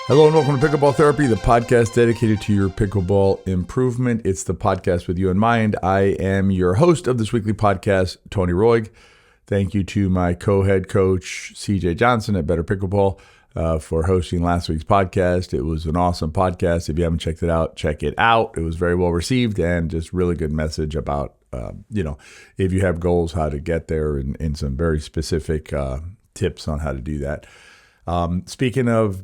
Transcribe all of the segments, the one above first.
Hello and welcome to Pickleball Therapy, the podcast dedicated to your pickleball improvement. It's the podcast with you in mind. I am your host of this weekly podcast, Tony Roig. Thank you to my co-head coach, CJ Johnson at Better Pickleball, for hosting last week's podcast. It was an awesome podcast. If you haven't checked it out, check it out. It was very well received and just really good message about, if you have goals, how to get there and some very specific tips on how to do that. Speaking of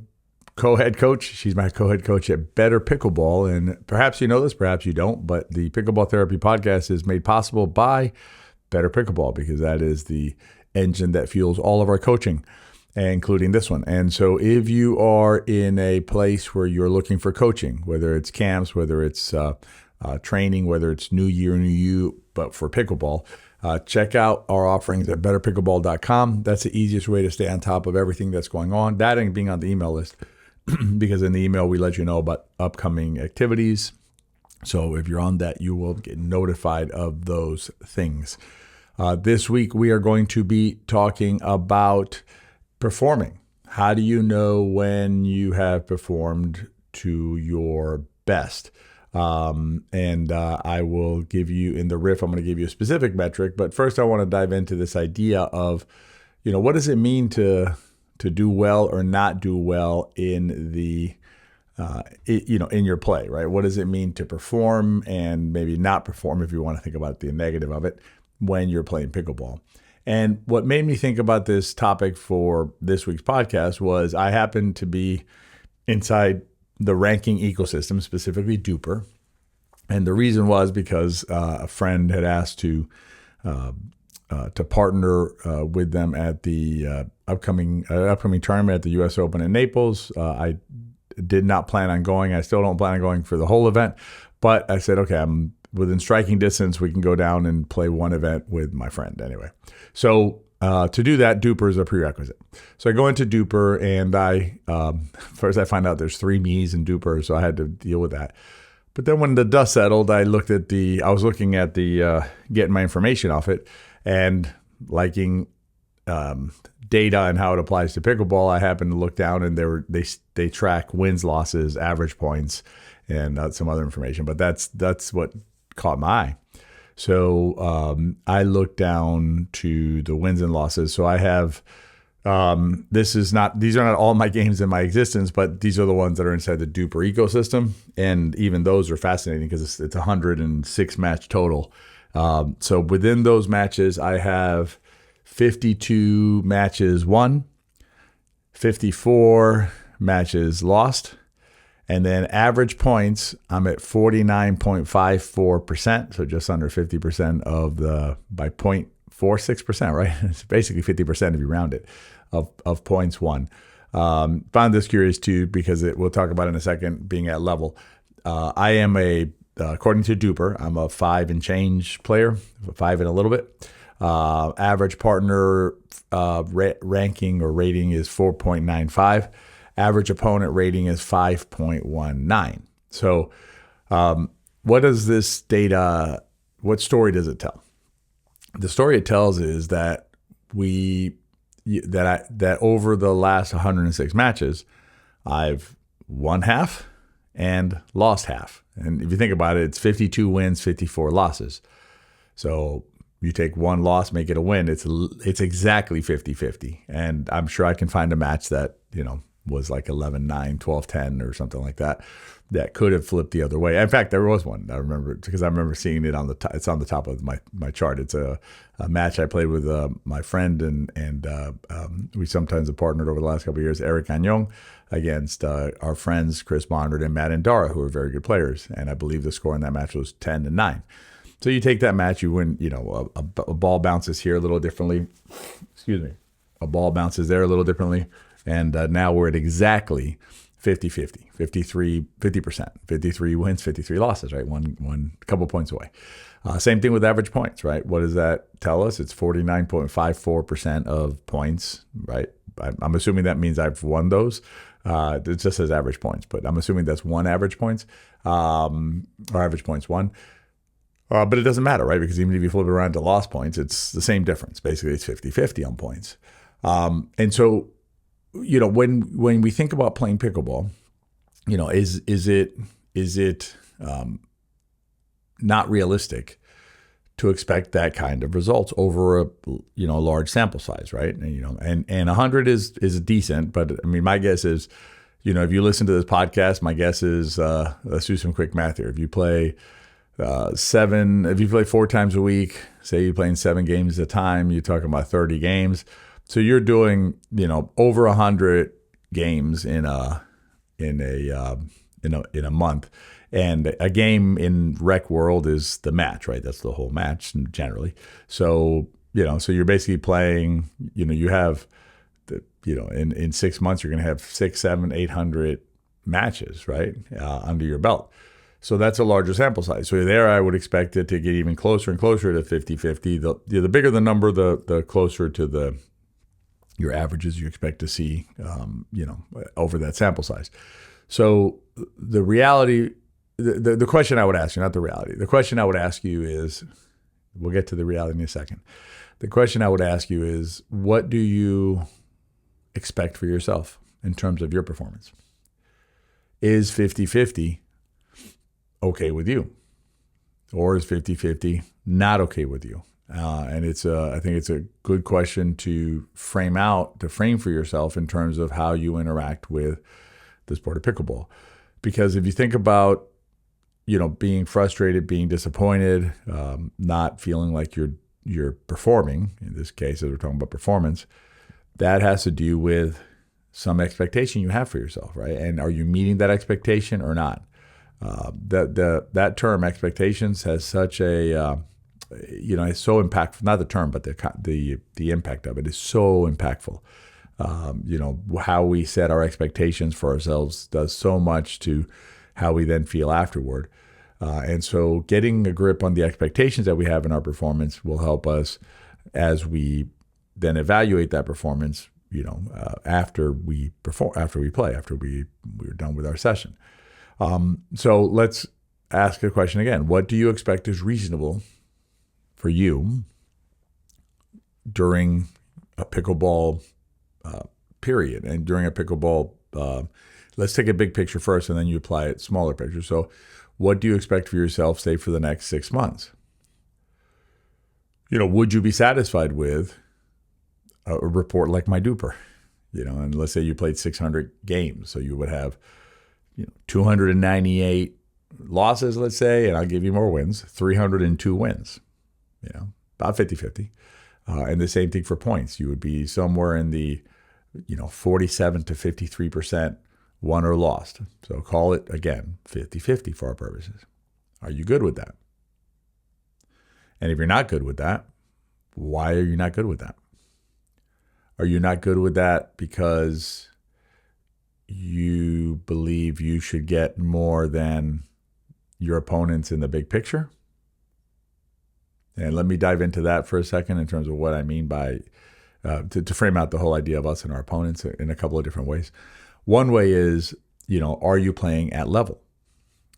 co-head coach, she's my co-head coach at Better Pickleball, and perhaps you know this, perhaps you don't, but the Pickleball Therapy podcast is made possible by Better Pickleball because that is the engine that fuels all of our coaching, including this one. And so if you are in a place where you're looking for coaching, whether it's camps, whether it's training, whether it's new year, new you, but for pickleball, check out our offerings at betterpickleball.com. That's the easiest way to stay on top of everything that's going on, that and being on the email list. Because in the email, we let you know about upcoming activities. So if you're on that, you will get notified of those things. This week, we are going to be talking about performing. How do you know when you have performed to your best? I will give you, in the riff, I'm going to give you a specific metric. But first, I want to dive into this idea of, what does it mean to do well or not do well in the, in your play, right? What does it mean to perform and maybe not perform, if you want to think about the negative of it, when you're playing pickleball? And what made me think about this topic for this week's podcast was I happened to be inside the ranking ecosystem, specifically Duper. And the reason was because a friend had asked to partner with them at the upcoming tournament at the U.S. Open in Naples. I did not plan on going. I still don't plan on going for the whole event. But I said, okay, I'm within striking distance. We can go down and play one event with my friend anyway. So to do that, Duper is a prerequisite. So I go into Duper and first I find out there's 3 me's in Duper, so I had to deal with that. But then when the dust settled, I was looking at the getting my information off it and liking data and how it applies to pickleball. I happened to look down and they track wins, losses, average points, and some other information. But that's what caught my eye. So I looked down to the wins and losses. So I have these are not all my games in my existence, but these are the ones that are inside the Duper ecosystem. And even those are fascinating because it's 106 match total. So within those matches, I have 52 matches won, 54 matches lost, and then average points, I'm at 49.54%, so just under 50% by 0.46%, right? It's basically 50% if you round it, of points won. Found this curious too, because we'll talk about in a second, being at level. I am according to Duper, I'm a 5 and change player, 5 and a little bit. Average partner ranking or rating is 4.95. Average opponent rating is 5.19. So what does this data, what story does it tell? The story it tells is that that over the last 106 matches, I've won half and lost half. And if you think about it, it's 52 wins, 54 losses. So you take one loss, make it a win. It's exactly 50-50. And I'm sure I can find a match that, was like 11-9, 12-10 or something like that could have flipped the other way. In fact, there was one. I remember because I remember seeing it on the top. It's on the top of my chart. It's a match I played with my friend and we sometimes have partnered over the last couple of years, Eric Agnon, against our friends Chris Bondard and Matt Endara, who are very good players. And I believe the score in that match was 10-9. So you take that match, you win. A ball bounces here a little differently. Excuse me. A ball bounces there a little differently. And now we're at exactly 50-50, 50%, 53 wins, 53 losses, right? One couple points away. Same thing with average points, right? What does that tell us? It's 49.54% of points, right? I'm assuming that means I've won those. It just says average points, but I'm assuming that's one average points, or average points won. But it doesn't matter, right? Because even if you flip it around to lost points, it's the same difference. Basically, it's 50-50 on points. And so when we think about playing pickleball, is it not realistic to expect that kind of results over a large sample size, right? And 100 is decent, but I mean, my guess is, if you listen to this podcast, my guess is let's do some quick math here. If you play if you play 4 times a week, say you're playing 7 games at a time, you're talking about 30 games. So you're doing over 100 games in a month. And a game in rec world is the match, right? That's the whole match generally. So, so you're basically playing, you have, in 6 months, you're going to have 600, 700, 800 matches, right? Under your belt. So that's a larger sample size. So there I would expect it to get even closer and closer to 50-50. The bigger the number, the closer to your averages you expect to see, over that sample size. So the reality, the question I would ask you, not the reality, the question I would ask you is, we'll get to the reality in a second. The question I would ask you is, what do you expect for yourself in terms of your performance? Is 50-50 okay with you? Or is 50-50 not okay with you? And I think it's a good question to frame for yourself in terms of how you interact with the sport of pickleball. Because if you think about, being frustrated, being disappointed, not feeling like you're performing, in this case, as we're talking about performance, that has to do with some expectation you have for yourself, right? And are you meeting that expectation or not? That term expectations has such a it's so impactful. Not the term, but the impact of it is so impactful. How we set our expectations for ourselves does so much to how we then feel afterward. And so getting a grip on the expectations that we have in our performance will help us as we then evaluate that performance, after we play, after we're done with our session. So let's ask the question again. What do you expect is reasonable for you during a pickleball period? And during a pickleball, let's take a big picture first, and then you apply it smaller picture. So what do you expect for yourself, say, for the next 6 months? Would you be satisfied with a report like my duper? And let's say you played 600 games. So you would have 298 losses, let's say, and I'll give you more wins, 302 wins, about 50-50. And the same thing for points. You would be somewhere in the, 47 to 53% won or lost. So call it, again, 50-50 for our purposes. Are you good with that? And if you're not good with that, why are you not good with that? Are you not good with that because you believe you should get more than your opponents in the big picture? And let me dive into that for a second in terms of what I mean by, to frame out the whole idea of us and our opponents in a couple of different ways. One way is, are you playing at level?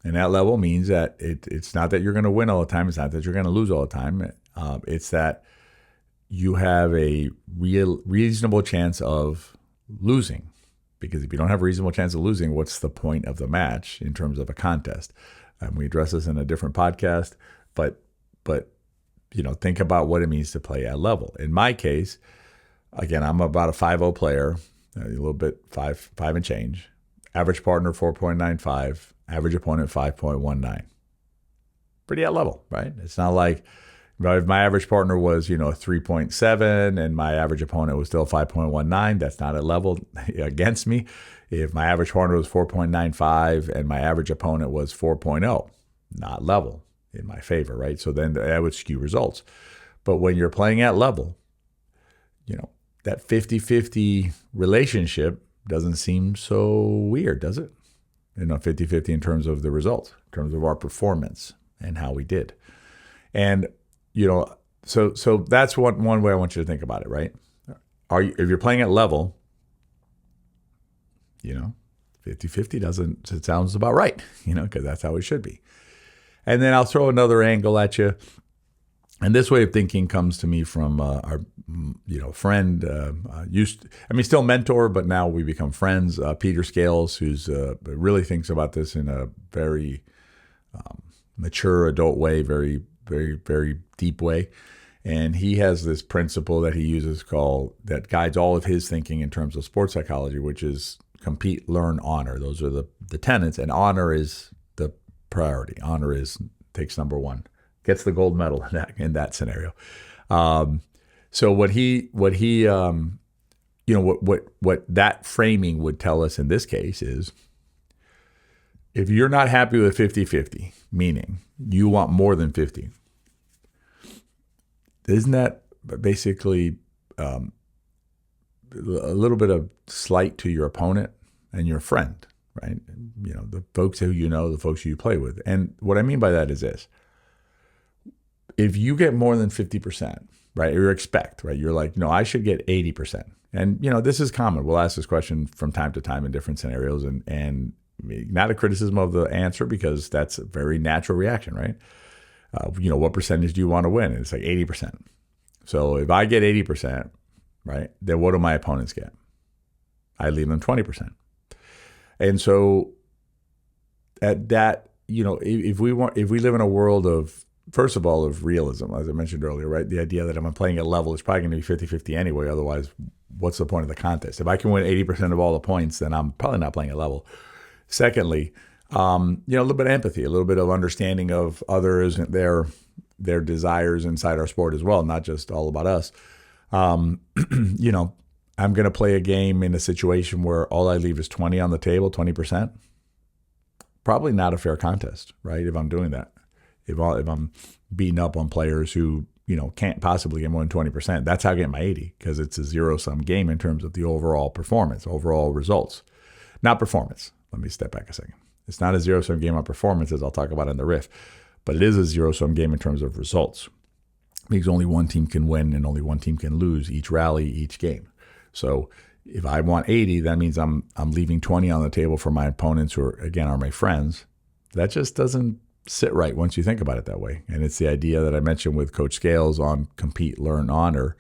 And that level means that it's not that you're going to win all the time. It's not that you're going to lose all the time. It's that you have a reasonable chance of losing. Because if you don't have a reasonable chance of losing, what's the point of the match in terms of a contest? We address this in a different podcast, but think about what it means to play at level. In my case, again, I'm about a 5.0 player, a little bit 5 and change. Average partner 4.95, average opponent 5.19. Pretty at level, right? It's not like if my average partner was 3.7 and my average opponent was still 5.19, that's not at level against me. If my average partner was 4.95 and my average opponent was 4.0, not level in my favor, right? So then that would skew results. But when you're playing at level, that 50-50 relationship doesn't seem so weird, does it? 50-50 in terms of the results, in terms of our performance and how we did. And, so that's one way I want you to think about it, right? If you're playing at level, 50-50 it sounds about right, because that's how it should be. And then I'll throw another angle at you. And this way of thinking comes to me from our, friend, still mentor, but now we become friends, Peter Scales, who's really thinks about this in a very mature adult way, very, very, very deep way. And he has this principle that he uses that guides all of his thinking in terms of sports psychology, which is compete, learn, honor. Those are the tenets, and honor is the priority. Honor takes number one, gets the gold medal in that scenario. So what that framing would tell us in this case is, if you're not happy with 50-50, meaning you want more than 50, isn't that basically a little bit of slight to your opponent and your friend, right? The folks who the folks who you play with. And what I mean by that is this. If you get more than 50%, right, or you expect, right, you're like, I should get 80%. And, this is common. We'll ask this question from time to time in different scenarios, and not a criticism of the answer, because that's a very natural reaction, right? What percentage do you want to win? And it's like 80%. So if I get 80%, right, then what do my opponents get? I leave them 20%. And so at that, if we live in a world of, first of all, of realism, as I mentioned earlier, right? The idea that if I'm playing at level, it's probably going to be 50-50 anyway. Otherwise, what's the point of the contest? If I can win 80% of all the points, then I'm probably not playing at level. Secondly, a little bit of empathy, a little bit of understanding of others and their desires inside our sport as well, not just all about us. I'm going to play a game in a situation where all I leave is 20 on the table, 20%. Probably not a fair contest, right? If I'm doing that. If I'm beating up on players who, can't possibly get more than 20%, that's how I get my 80, because it's a zero-sum game in terms of the overall performance, overall results. Not performance. Let me step back a second. It's not a zero-sum game on performance, as I'll talk about in the riff, but it is a zero-sum game in terms of results, because only one team can win and only one team can lose each rally, each game. So if I want 80, that means I'm leaving 20 on the table for my opponents, who are my friends. That just doesn't sit right once you think about it that way. And it's the idea that I mentioned with Coach Scales on compete, learn, honor,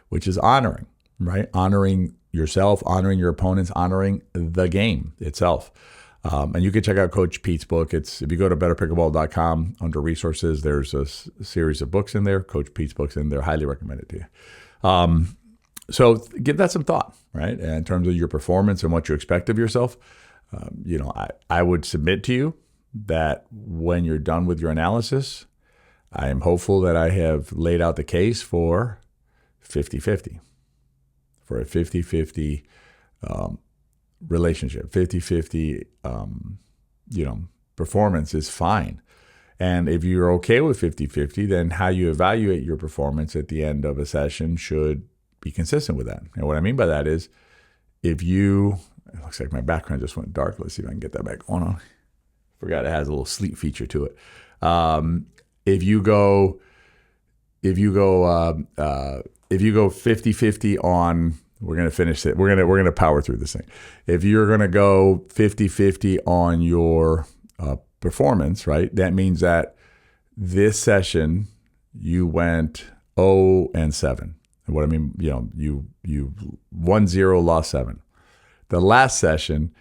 which is honoring, right? Honoring yourself, honoring your opponents, honoring the game itself. And you can check out Coach Pete's book. If you go to betterpickleball.com under resources, there's a series of books in there. Coach Pete's books in there. Highly recommend it to you. So give that some thought, right? In terms of your performance and what you expect of yourself. I would submit to you that when you're done with your analysis, I am hopeful that I have laid out the case for 50-50, for a 50-50 relationship. 50-50, performance is fine. And if you're okay with 50-50, then how you evaluate your performance at the end of a session should be consistent with that. And what I mean by that is, it looks like my background just went dark. Let's see if I can get that back going on. Forgot it has a little sleep feature to it. If you go 50-50 on, we're going to finish it. We're going to power through this thing. If you're going to go 50-50 on your performance, right? That means that this session you went 0-7. And what I mean, you 1-0, lost 7. The last session,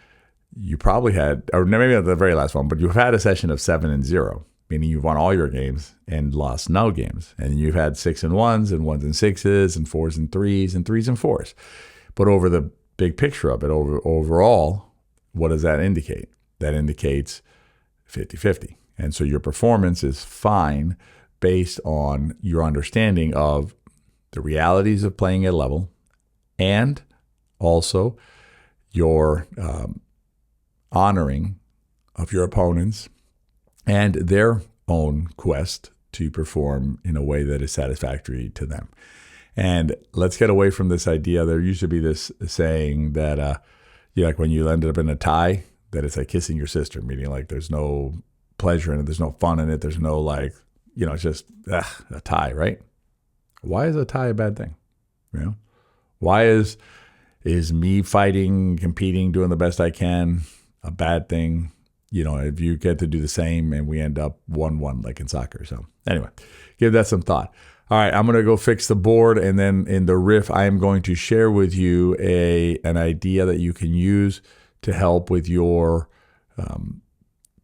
you probably had, or maybe not the very last one, but you've had a session of 7-0, meaning you've won all your games and lost no games. And you've had 6-1s and 1s and 6s and 4s and 3s and 3s and 4s. But over the big picture of it, overall, what does that indicate? That indicates 50-50. And so your performance is fine based on your understanding of the realities of playing at level, and also your honoring of your opponents and their own quest to perform in a way that is satisfactory to them. And let's get away from this idea. There used to be this saying that, like when you ended up in a tie, that it's like kissing your sister, meaning like there's no pleasure in it, there's no fun in it, there's no it's just a tie, right? Why is a tie a bad thing? Why is me fighting, competing, doing the best I can a bad thing? if you get to do the same and we end up 1-1 like in soccer. So anyway, give that some thought. All right, I'm going to go fix the board, and then in the riff, I am going to share with you an idea that you can use to help with your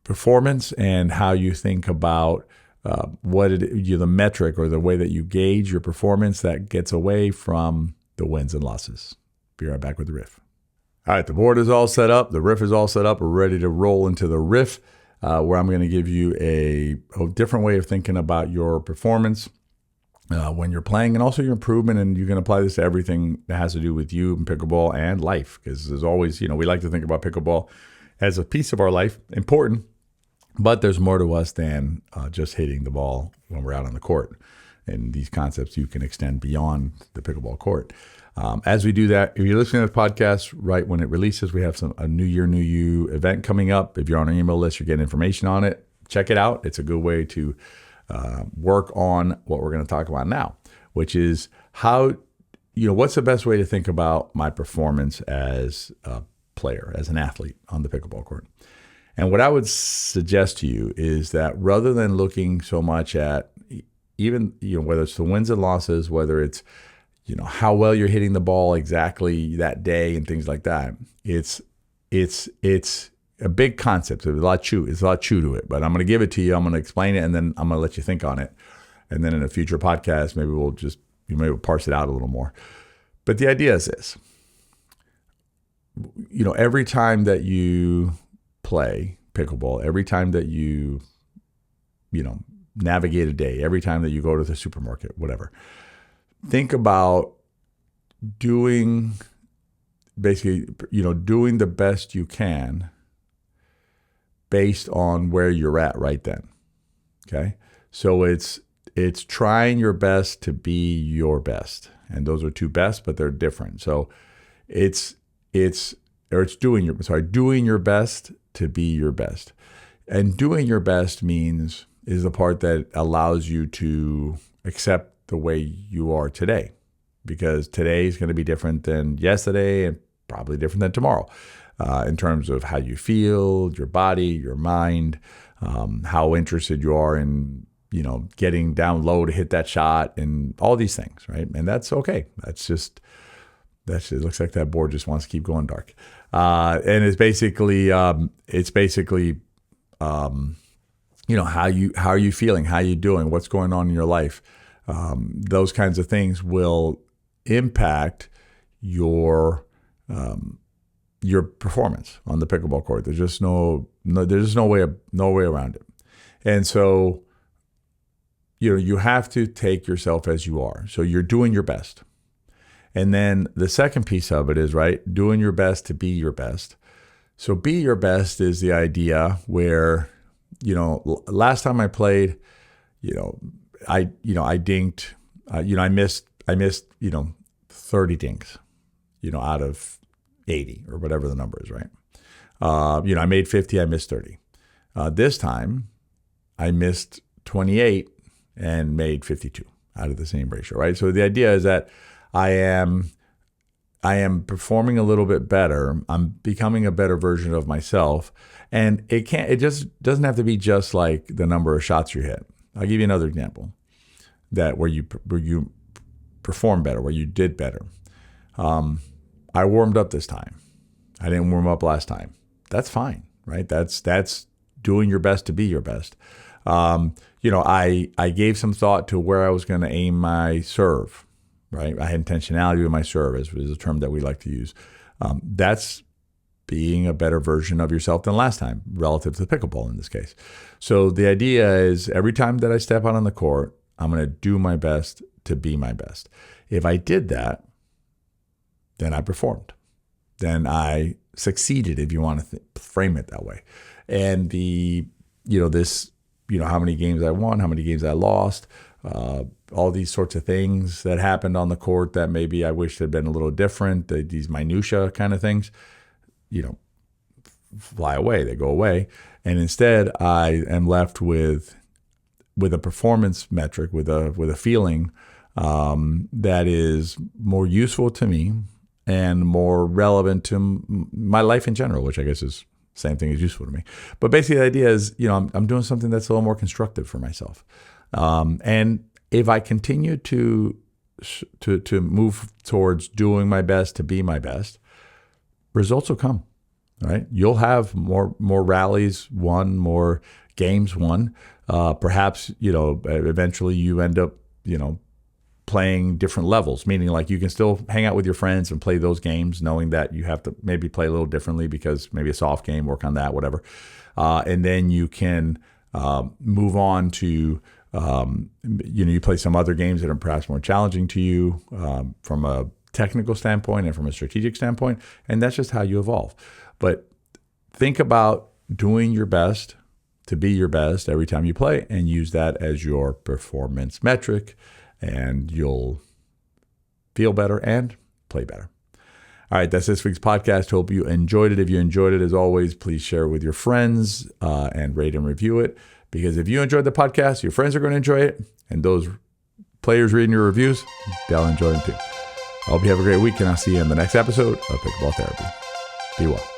performance and how you think about the metric or the way that you gauge your performance that gets away from the wins and losses. Be right back with the riff. All right, the board is all set up. The riff is all set up. We're ready to roll into the riff, where I'm going to give you a different way of thinking about your performance when you're playing, and also your improvement. And you can apply this to everything that has to do with you and pickleball and life, because there's always, we like to think about pickleball as a piece of our life, important, but there's more to us than just hitting the ball when we're out on the court. And these concepts you can extend beyond the pickleball court. As we do that, if you're listening to the podcast right when it releases, we have a New Year, New You event coming up. If you're on our email list, you're getting information on it. Check it out. It's a good way to work on what we're going to talk about now, which is what's the best way to think about my performance as a player, as an athlete on the pickleball court. And what I would suggest to you is that rather than looking so much at even, whether it's the wins and losses, whether it's, how well you're hitting the ball exactly that day and things like that, it's a big concept. There's a lot chew to it, but I'm going to give it to you. I'm going to explain it, and then I'm going to let you think on it. And then in a future podcast, maybe we'll parse it out a little more. But the idea is this, every time that you play pickleball, every time that you navigate a day, every time that you go to the supermarket, whatever, think about doing the best you can based on where you're at right then. Okay. So it's trying your best to be your best. And those are two best, but they're different. So doing your best to be your best. And doing your best is the part that allows you to accept the way you are today, because today is going to be different than yesterday and probably different than tomorrow in terms of how you feel, your body, your mind, how interested you are in, getting down low to hit that shot and all these things, right? And that's okay. It looks like that board just wants to keep going dark. And it's basically, how are you feeling? How are you doing? What's going on in your life? Those kinds of things will impact your performance on the pickleball court. There's just no way around it. And so, you have to take yourself as you are. So you're doing your best. And then the second piece of it is, right, doing your best to be your best. So be your best is the idea where, last time I played, I dinked, I missed 30 dinks, out of 80 or whatever the number is, right? I made 50, I missed 30. This time I missed 28 and made 52 out of the same ratio, right? So the idea is that I am performing a little bit better. I'm becoming a better version of myself. And it just doesn't have to be just like the number of shots you hit. I'll give you another example where you perform better, where you did better. I warmed up this time. I didn't warm up last time. That's fine, right? That's doing your best to be your best. I gave some thought to where I was going to aim my serve, right? I had intentionality with my serve, is a term that we like to use. That's being a better version of yourself than last time, relative to the pickleball in this case. So the idea is every time that I step out on the court, I'm going to do my best to be my best. If I did that, then I performed. Then I succeeded, if you want to frame it that way. And how many games I won, how many games I lost, all these sorts of things that happened on the court that maybe I wish had been a little different, these minutia kind of things, fly away, they go away. And instead I am left with a performance metric, with a feeling that is more useful to me and more relevant to my life in general, which I guess is Same thing is useful to me. But basically the idea is, I'm doing something that's a little more constructive for myself. And if I continue to move towards doing my best, to be my best, results will come, right? You'll have more rallies won, more games won. Perhaps, eventually you end up, playing different levels, meaning like you can still hang out with your friends and play those games, knowing that you have to maybe play a little differently because maybe a soft game, work on that, whatever. And then you can move on to, you play some other games that are perhaps more challenging to you from a technical standpoint and from a strategic standpoint. And that's just how you evolve. But think about doing your best to be your best every time you play and use that as your performance metric, and you'll feel better and play better. All right, that's this week's podcast. Hope you enjoyed it. If you enjoyed it, as always, please share it with your friends and rate and review it. Because if you enjoyed the podcast, your friends are going to enjoy it. And those players reading your reviews, they'll enjoy them too. I hope you have a great week, and I'll see you in the next episode of Pickleball Therapy. Be well.